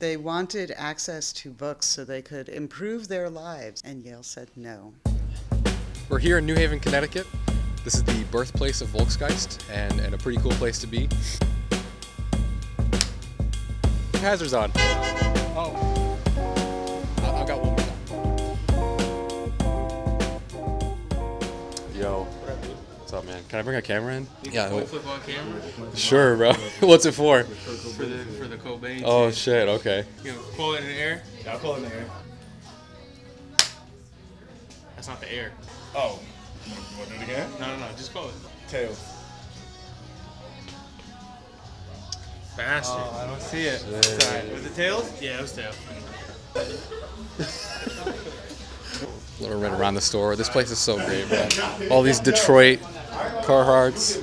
They wanted access to books so they could improve their lives, and Yale said no. We're here in New Haven, Connecticut. This is the birthplace of Volksgeist and a pretty cool place to be. Hazards on. Oh. I've got one more time. Yo. What's up, man? Can I bring a camera in? Yeah. Flip on camera? Sure, bro. What's it for? For the Cobain. Oh, shit. Okay. You know, call it in the air? Yeah, I'll call it in the air. That's not the air. Oh. You want to do it again? No. Just call it. Tails. Bastard. Oh, I don't see it. Sorry. Was it tails? Yeah, it was tails. A little red around the store. This place is so great, bro. All these Detroit Carhartts.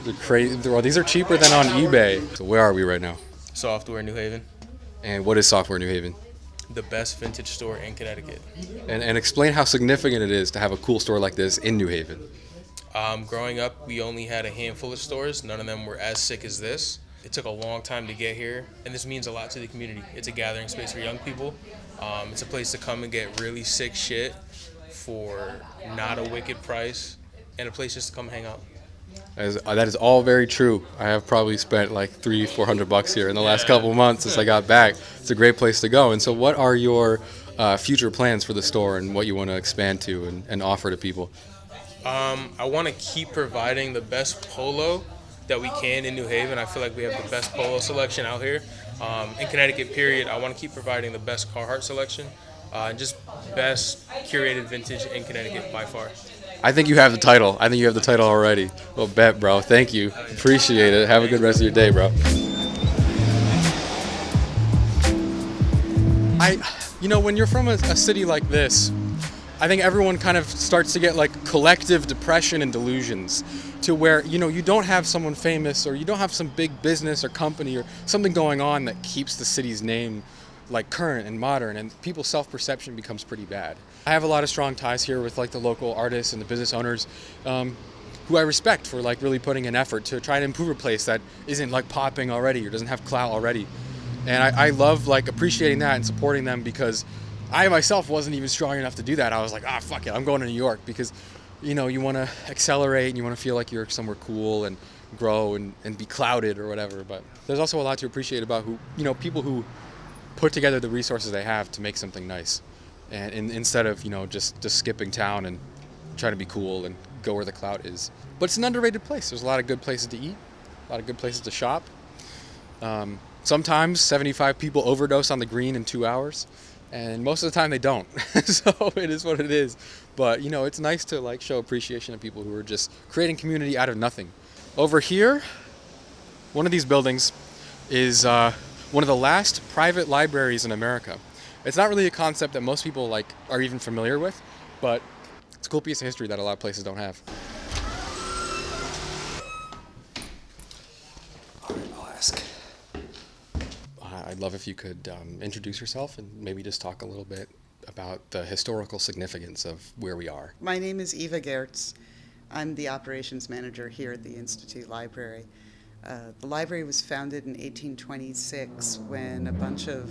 They're crazy. Well, these are cheaper than on eBay. So where are we right now? Software New Haven. And what is Software New Haven? The best vintage store in Connecticut. And explain how significant it is to have a cool store like this in New Haven. Growing up, we only had a handful of stores. None of them were as sick as this. It took a long time to get here, and this means a lot to the community. It's a gathering space for young people. It's a place to come and get really sick shit for not a wicked price, and a place just to come hang out. That is all very true. I have probably spent like $300-400 here in the last couple months since I got back. It's a great place to go. And so what are your future plans for the store and what you want to expand to and offer to people? I want to keep providing the best polo that we can in New Haven. I feel like we have the best polo selection out here. In Connecticut, period, I want to keep providing the best Carhartt selection and just best curated vintage in Connecticut by far. I think you have the title. I think you have the title already. Well, bet, bro. Thank you. Appreciate it. Have a good rest of your day, bro. When you're from a city like this, I think everyone kind of starts to get like collective depression and delusions to where, you don't have someone famous or you don't have some big business or company or something going on that keeps the city's name like current and modern, and people's self-perception becomes pretty bad. I have a lot of strong ties here with like the local artists and the business owners who I respect for like really putting an effort to try to improve a place that isn't like popping already or doesn't have clout already. And I love like appreciating that and supporting them because I myself wasn't even strong enough to do that. I was like, fuck it, I'm going to New York because, you want to accelerate and you want to feel like you're somewhere cool and grow and be clouded or whatever. But there's also a lot to appreciate about people who put together the resources they have to make something nice. And instead of, just skipping town and trying to be cool and go where the clout is. But it's an underrated place. There's a lot of good places to eat, a lot of good places to shop. Sometimes 75 people overdose on the green in 2 hours. And most of the time they don't. So it is what it is. But, it's nice to like show appreciation to people who are just creating community out of nothing. Over here, one of these buildings is one of the last private libraries in America. It's not really a concept that most people like are even familiar with, but it's a cool piece of history that a lot of places don't have. All right, I'll ask. I'd love if you could introduce yourself and maybe just talk a little bit about the historical significance of where we are. My name is Eva Gertz. I'm the operations manager here at the Institute Library. The library was founded in 1826 when a bunch of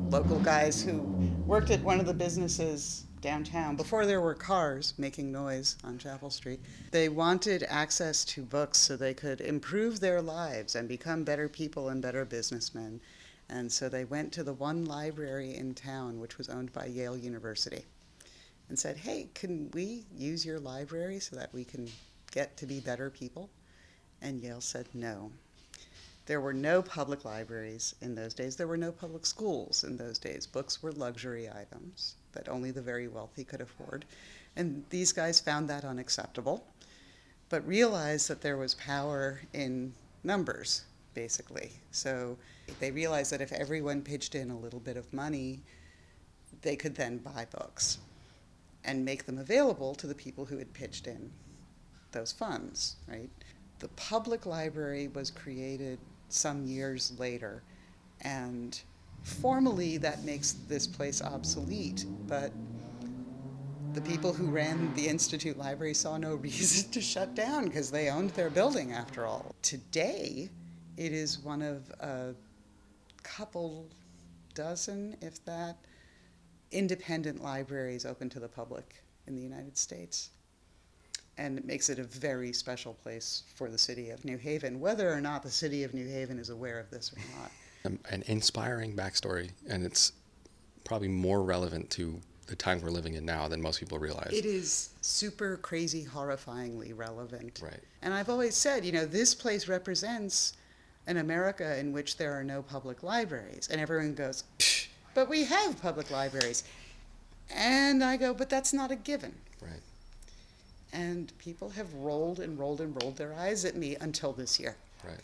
local guys who worked at one of the businesses downtown, before there were cars making noise on Chapel Street, they wanted access to books so they could improve their lives and become better people and better businessmen. And so they went to the one library in town, which was owned by Yale University, and said, hey, can we use your library so that we can get to be better people? And Yale said no. There were no public libraries in those days. There were no public schools in those days. Books were luxury items that only the very wealthy could afford. And these guys found that unacceptable, but realized that there was power in numbers, basically. So they realized that if everyone pitched in a little bit of money, they could then buy books and make them available to the people who had pitched in those funds, right? The public library was created some years later, and formally that makes this place obsolete, but the people who ran the Institute Library saw no reason to shut down because they owned their building after all. Today, it is one of a couple dozen, if that, independent libraries open to the public in the United States. And it makes it a very special place for the city of New Haven, whether or not the city of New Haven is aware of this or not. An inspiring backstory, and it's probably more relevant to the times we're living in now than most people realize. It is super crazy, horrifyingly relevant. Right. And I've always said, this place represents an America in which there are no public libraries. And everyone goes, "Psh, but we have public libraries." And I go, but that's not a given. Right. And people have rolled and rolled and rolled their eyes at me until this year. Right.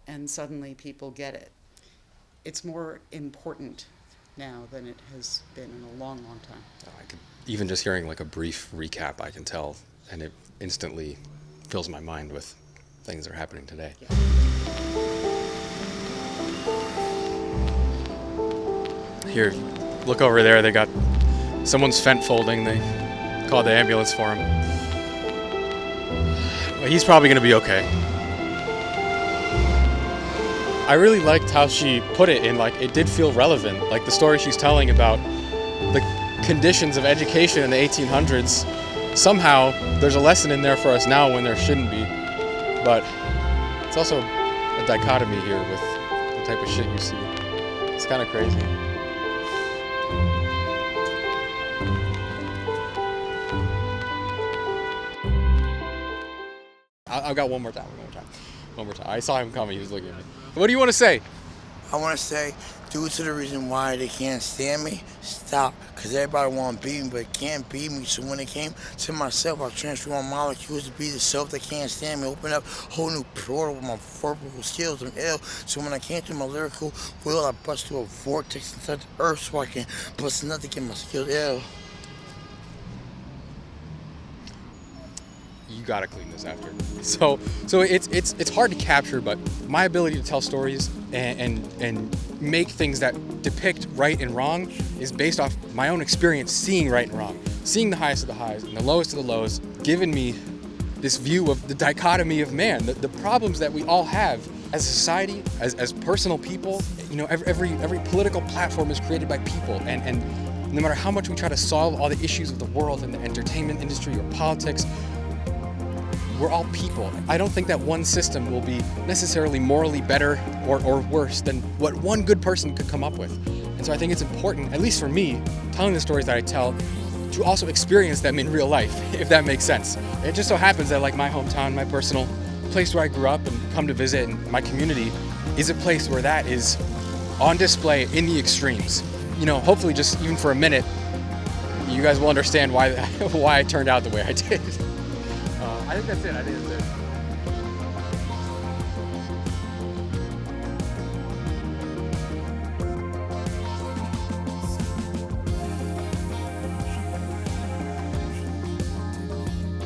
And suddenly people get it. It's more important now than it has been in a long, long time. I could, even just hearing like a brief recap, I can tell, and it instantly fills my mind with things that are happening today. Yeah. Here, look over there. They got someone's fent folding. They called the ambulance for him. But he's probably going to be okay. I really liked how she put it in, like, it did feel relevant. Like the story she's telling about the conditions of education in the 1800s. Somehow, there's a lesson in there for us now when there shouldn't be. But it's also a dichotomy here with the type of shit you see. It's kind of crazy. I've got one more time. I saw him coming. He was looking at me. What do you want to say? I want to say, due to the reason why they can't stand me, stop. Because everybody want to beat me, but can't beat me. So when it came to myself, I transformed molecules to be the self that can't stand me. Open up a whole new portal with my verbal skills. I'm ill. So when I came through my lyrical will, I bust through a vortex inside the earth so I can bust nothing, get my skills ill. You gotta clean this after. So it's hard to capture, but my ability to tell stories and make things that depict right and wrong is based off my own experience seeing right and wrong, seeing the highest of the highs and the lowest of the lows, giving me this view of the dichotomy of man, the problems that we all have as a society, as personal people. Every political platform is created by people, and no matter how much we try to solve all the issues of the world and the entertainment industry or politics, we're all people. I don't think that one system will be necessarily morally better or worse than what one good person could come up with. And so I think it's important, at least for me, telling the stories that I tell, to also experience them in real life, if that makes sense. It just so happens that like my hometown, my personal place where I grew up and come to visit, and my community is a place where that is on display in the extremes. Hopefully just even for a minute, you guys will understand why I turned out the way I did. I think that's it.